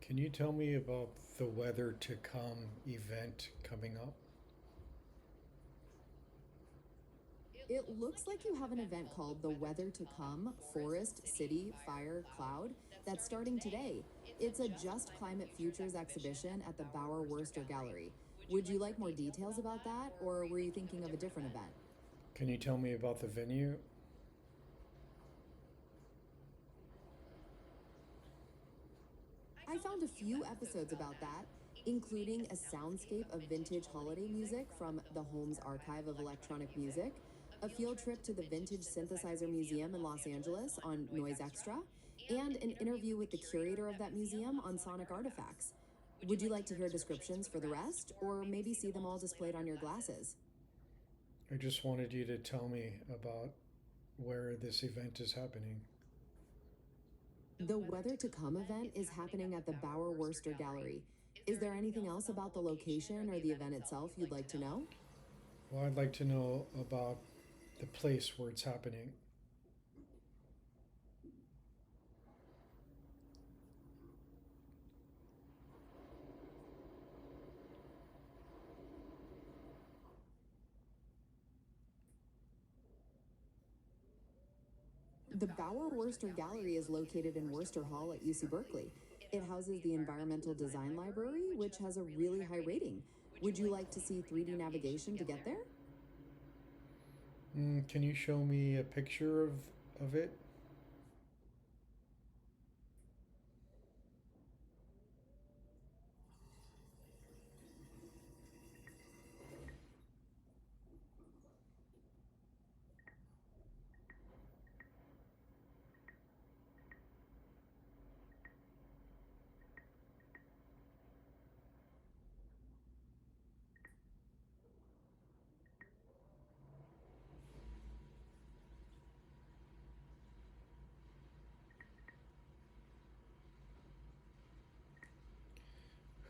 Can you tell me about the weather to come event coming up? It looks like you have an event called The Weather to Come Forest, City, Fire, Cloud that's starting today. It's a Just Climate Futures exhibition at the Bauer Worcester Gallery. Would you like more details about that, or were you thinking of a different event? Can you tell me about the venue? I found a few episodes about that, including a soundscape of vintage holiday music from the Holmes Archive of Electronic Music, a field trip to the Vintage Synthesizer Museum in Los Angeles on Noise Extra, and an interview with the curator of that museum on sonic artifacts. Would you like to hear descriptions for the rest, or maybe see them all displayed on your glasses? I just wanted you to tell me about where this event is happening. The Weather to Come event is happening at the Bauer Worcester Gallery. Is there anything else about the location or the event itself you'd like to know? Well, I'd like to know about the place where it's happening. The Bauer Worcester Gallery is located in Worcester Hall at UC Berkeley. It houses the Environmental Design Library, which has a really high rating. Would you like to see 3D navigation to get there? Can you show me a picture of it?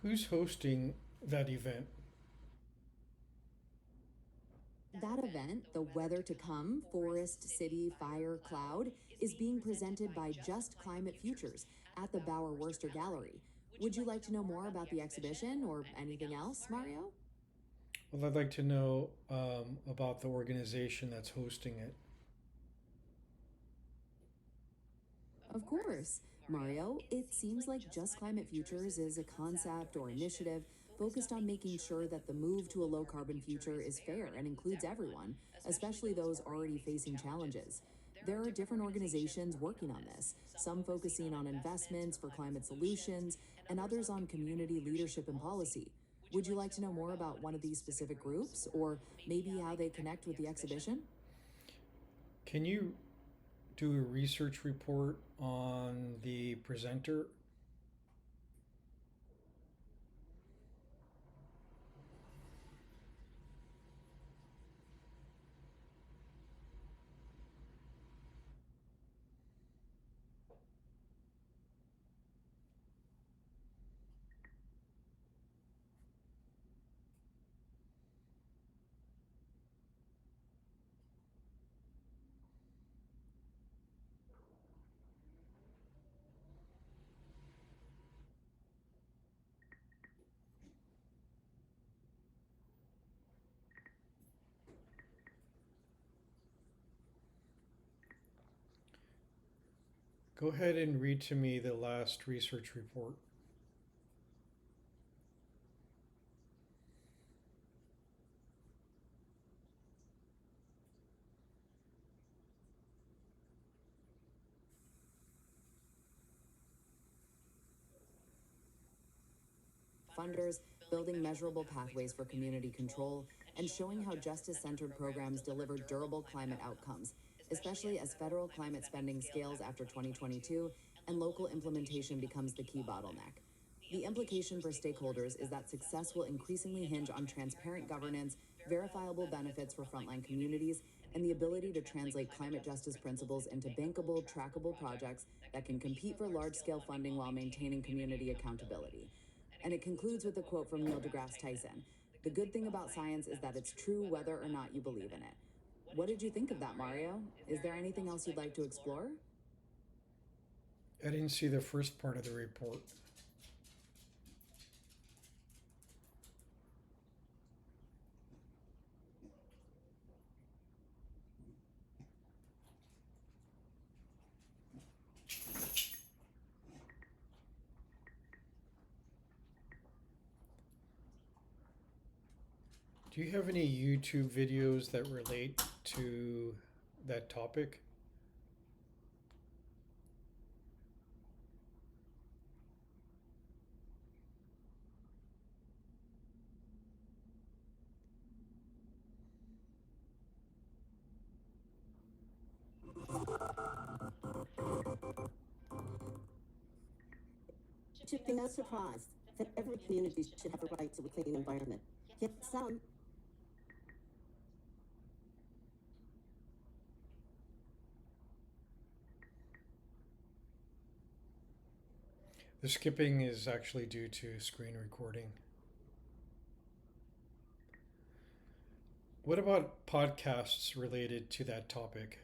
Who's hosting that event? That event, The Weather to Come Forest, City, Fire, Cloud, is being presented by Just Climate Futures at the Bauer Worcester Gallery. Would you like to know more about the exhibition or anything else, Mario? Well, I'd like to know about the organization that's hosting it. Of course, Mario. It seems like Just Climate Futures is a concept or initiative focused on making sure that the move to a low carbon future is fair and includes everyone, especially those already facing challenges. There are different organizations working on this, some focusing on investments for climate solutions, and others on community leadership and policy. Would you like to know more about one of these specific groups, or maybe how they connect with the exhibition? Can you do a research report on the presenter? Go ahead and read to me the last research report. Funders, building measurable pathways for community control, and showing how justice centered programs deliver durable climate outcomes, especially as federal climate spending scales after 2022 and local implementation becomes the key bottleneck. The implication for stakeholders is that success will increasingly hinge on transparent governance, verifiable benefits for frontline communities, and the ability to translate climate justice principles into bankable, trackable projects that can compete for large scale funding while maintaining community accountability. And it concludes with a quote from Neil deGrasse Tyson: "The good thing about science is that it's true whether or not you believe in it." What did you think of that, Mario? Is there anything else you'd like to explore? I didn't see the first part of the report. Do you have any YouTube videos that relate to that topic? Should be no surprise that every community should have a right to a clean environment. Yet some. The skipping is actually due to screen recording. What about podcasts related to that topic?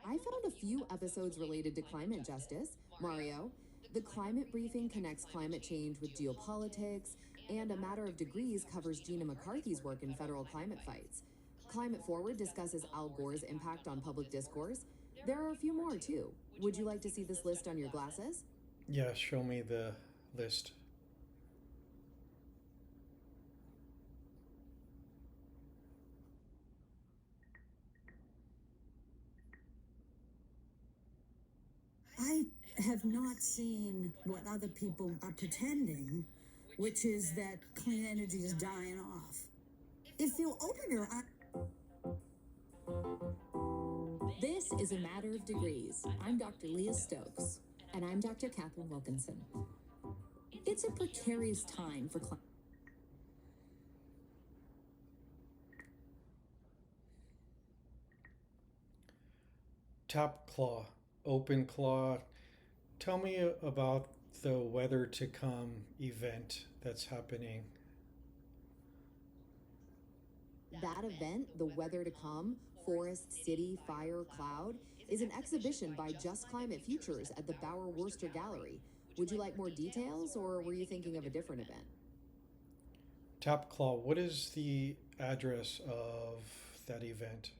I found a few episodes related to climate justice. Mario, the climate briefing connects climate change with geopolitics, and A Matter of Degrees covers Gina McCarthy's work in federal climate fights. Climate Forward discusses Al Gore's impact on public discourse. There are a few more, too. Would you like to see this list on your glasses? Yeah, show me the list. I have not seen what other people are pretending, which is that clean energy is dying off. If you open your eyes, This is A Matter of Degrees. I'm Dr. Leah Stokes. And I'm Dr. Catherine Wilkinson. It's a precarious time for climate. Tap Claw, Open Claw. Tell me about the Weather to Come event that's happening. That event, The Weather to Come, Forest, City, Fire, Cloud, is an exhibition by Just Climate Futures at the Bauer Worcester Gallery. Would you like more details, or were you thinking of a different event? Tap Claw, what is the address of that event?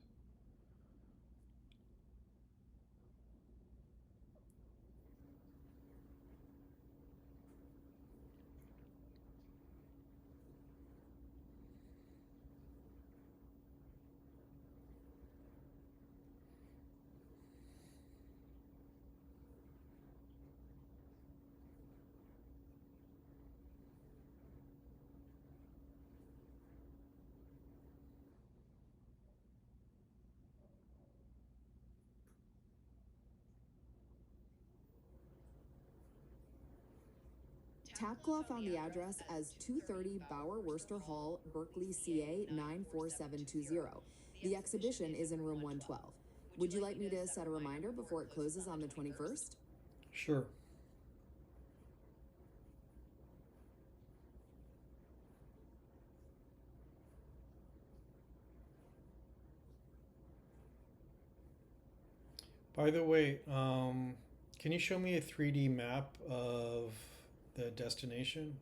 Tapclaw found the address as 230 Bauer Worcester Hall, Berkeley, CA 94720. The exhibition is in room 112. Would you like me to set a reminder before it closes on the 21st? Sure. By the way, can you show me a 3D map of the destination?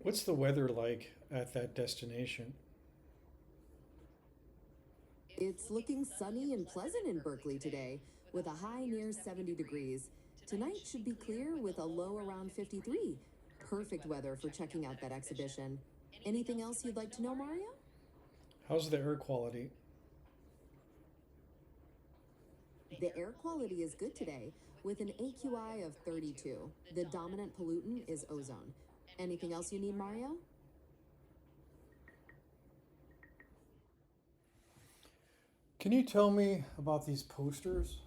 What's the weather like at that destination? It's looking sunny and pleasant in Berkeley today, with a high near 70 degrees. Tonight should be clear with a low around 53. Perfect weather for checking out that exhibition. Anything else you'd like to know, Mario? How's the air quality? The air quality is good today, with an AQI of 32. The dominant pollutant is ozone. Anything else you need, Mario? Can you tell me about these posters?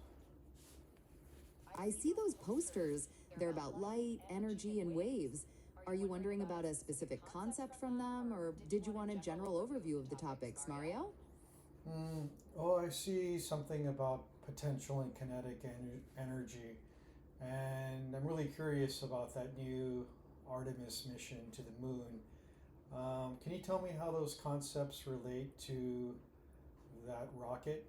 I see those posters. They're about light, energy, and waves. Are you wondering about a specific concept from them, or did you want a general overview of the topics, Mario? Oh, I see something about potential and kinetic energy, and I'm really curious about that new Artemis mission to the moon. Can you tell me how those concepts relate to that rocket?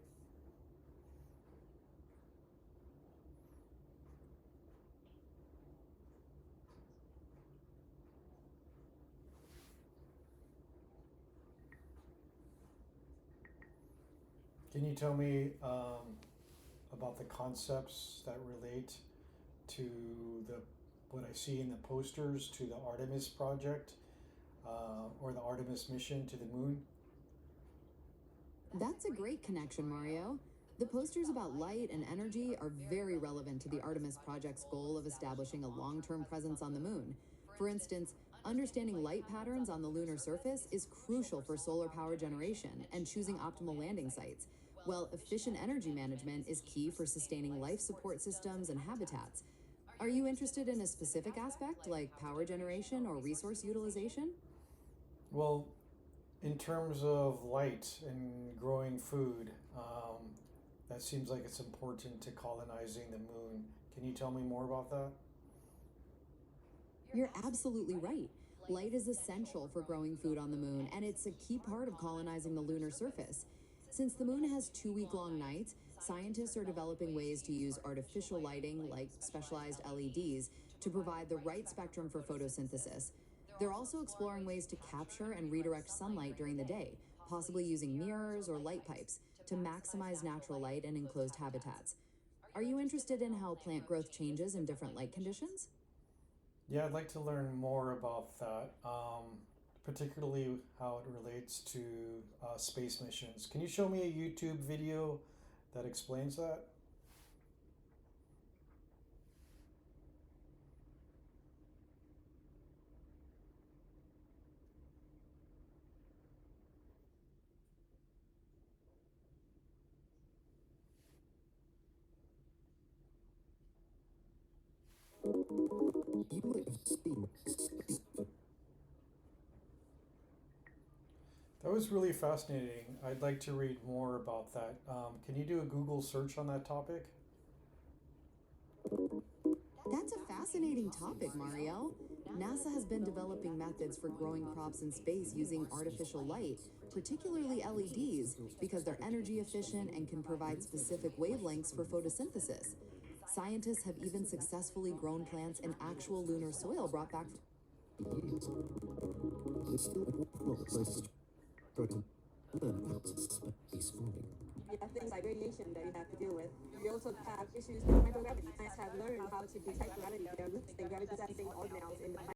Can you tell me about the concepts that relate to the what I see in the posters to the Artemis project or the Artemis mission to the moon? That's a great connection, Mario. The posters about light and energy are very relevant to the Artemis Project's goal of establishing a long term presence on the moon. For instance, understanding light patterns on the lunar surface is crucial for solar power generation and choosing optimal landing sites, while efficient energy management is key for sustaining life support systems and habitats. Are you interested in a specific aspect like power generation or resource utilization? Well, in terms of light and growing food, that seems like it's important to colonizing the moon. Can you tell me more about that? You're absolutely right. Light is essential for growing food on the moon, and it's a key part of colonizing the lunar surface. Since the moon has 2 week long nights, scientists are developing ways to use artificial lighting, like specialized LEDs, to provide the right spectrum for photosynthesis. They're also exploring ways to capture and redirect sunlight during the day, possibly using mirrors or light pipes, to maximize natural light in enclosed habitats. Are you interested in how plant growth changes in different light conditions? Yeah, I'd like to learn more about that, particularly how it relates to space missions. Can you show me a YouTube video that explains that? You would have seen space. That was really fascinating. I'd like to read more about that. Can you do a Google search on that topic? That's a fascinating topic, Mario. NASA has been developing methods for growing crops in space using artificial light, particularly LEDs, because they're energy efficient and can provide specific wavelengths for photosynthesis. Scientists have even successfully grown plants in actual lunar soil brought back. It's still a world place to learn about space forming. You have things like radiation that you have to deal with. You also have issues with microgravity. Science have learned how to detect gravity. They're losing gravity sensing organelles in the